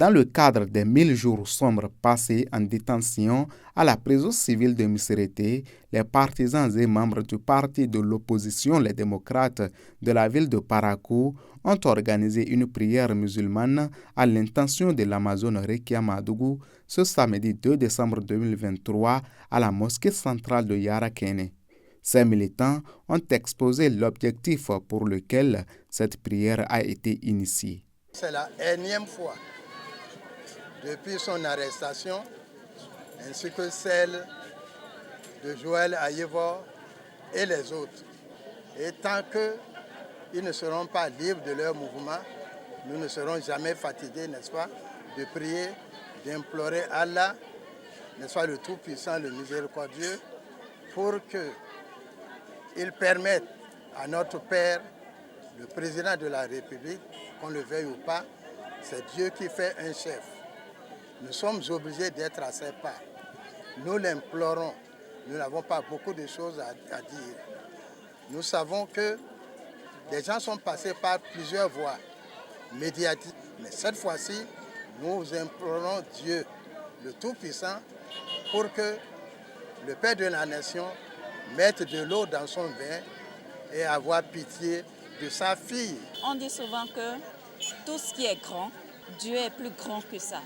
Dans le cadre des 1000 jours sombres passés en détention à la prison civile de Miserete, les partisans et membres du parti de l'opposition, les démocrates de la ville de Parakou, ont organisé une prière musulmane à l'intention de l'Amazone Rekia Madougou ce samedi 2 décembre 2023 à la mosquée centrale de Yarakene. Ces militants ont exposé l'objectif pour lequel cette prière a été initiée. C'est la énième fois depuis son arrestation, ainsi que celle de Joël Ayevor et les autres. Et tant qu'ils ne seront pas libres de leur mouvement, nous ne serons jamais fatigués, n'est-ce pas, de prier, d'implorer Allah, n'est-ce pas, le Tout-Puissant, le Miséricordieux, pour qu'il permette à notre Père, le Président de la République, qu'on le veuille ou pas, c'est Dieu qui fait un chef. Nous sommes obligés d'être à ses pas. Nous l'implorons. Nous n'avons pas beaucoup de choses à dire. Nous savons que les gens sont passés par plusieurs voies médiatiques. Mais cette fois-ci, nous implorons Dieu, le Tout-Puissant, pour que le Père de la Nation mette de l'eau dans son vin et avoir pitié de sa fille. On dit souvent que tout ce qui est grand, Dieu est plus grand que ça.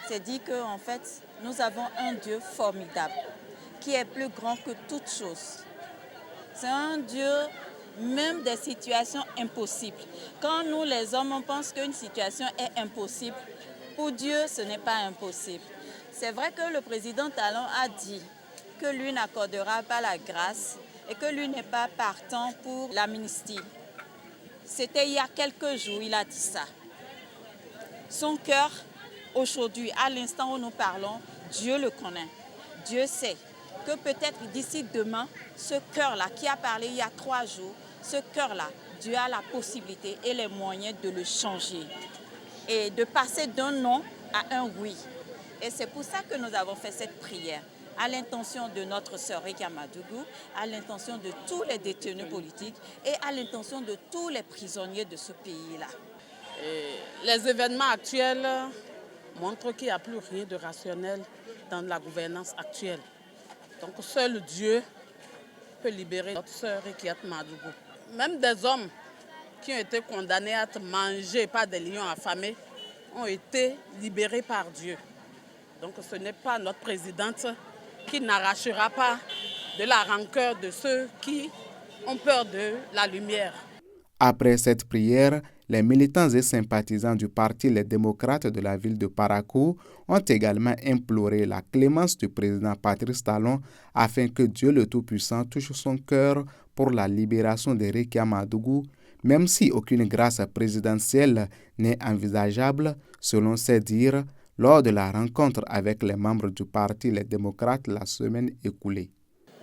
C'est dit qu'en fait, nous avons un Dieu formidable, qui est plus grand que toute chose. C'est un Dieu, même des situations impossibles. Quand nous, les hommes, on pense qu'une situation est impossible, pour Dieu, ce n'est pas impossible. C'est vrai que le président Talon a dit que lui n'accordera pas la grâce et que lui n'est pas partant pour l'amnistie. C'était il y a quelques jours, il a dit ça. Son cœur, aujourd'hui, à l'instant où nous parlons, Dieu le connaît. Dieu sait que peut-être d'ici demain, ce cœur-là qui a parlé il y a 3 jours, ce cœur-là, Dieu a la possibilité et les moyens de le changer et de passer d'un non à un oui. Et c'est pour ça que nous avons fait cette prière à l'intention de notre sœur Rekia Madougou, à l'intention de tous les détenus politiques et à l'intention de tous les prisonniers de ce pays-là. Les événements actuels montrent qu'il n'y a plus rien de rationnel dans la gouvernance actuelle. Donc seul Dieu peut libérer notre sœur Rekia Madougou. Même des hommes qui ont été condamnés à être mangés par des lions affamés ont été libérés par Dieu. Donc ce n'est pas notre présidente qui n'arrachera pas de la rancœur de ceux qui ont peur de la lumière. Après cette prière, les militants et sympathisants du parti Les démocrates de la ville de Parakou ont également imploré la clémence du président Patrice Talon afin que Dieu le Tout-Puissant touche son cœur pour la libération de Rekia Madougou, même si aucune grâce présidentielle n'est envisageable, selon ses dires, lors de la rencontre avec les membres du parti Les démocrates la semaine écoulée.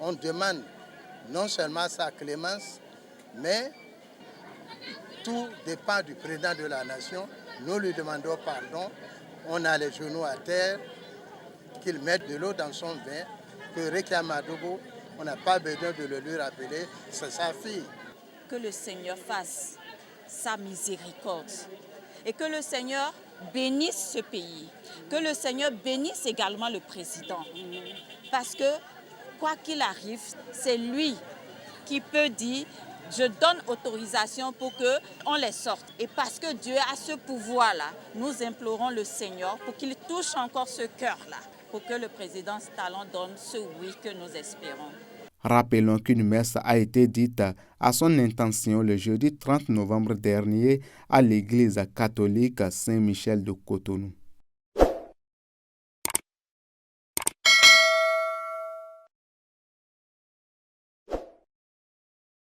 On demande non seulement sa clémence, mais tout dépend du président de la nation. Nous lui demandons pardon. On a les genoux à terre, qu'il mette de l'eau dans son vin, que Rekia Madougou, on n'a pas besoin de le lui rappeler, c'est sa fille. Que le Seigneur fasse sa miséricorde et que le Seigneur bénisse ce pays, que le Seigneur bénisse également le président. Parce que, quoi qu'il arrive, c'est lui qui peut dire « je donne autorisation pour qu'on les sorte ». Et parce que Dieu a ce pouvoir-là, nous implorons le Seigneur pour qu'il touche encore ce cœur-là, pour que le président Talon donne ce oui que nous espérons. Rappelons qu'une messe a été dite à son intention le jeudi 30 novembre dernier à l'église catholique Saint-Michel de Cotonou.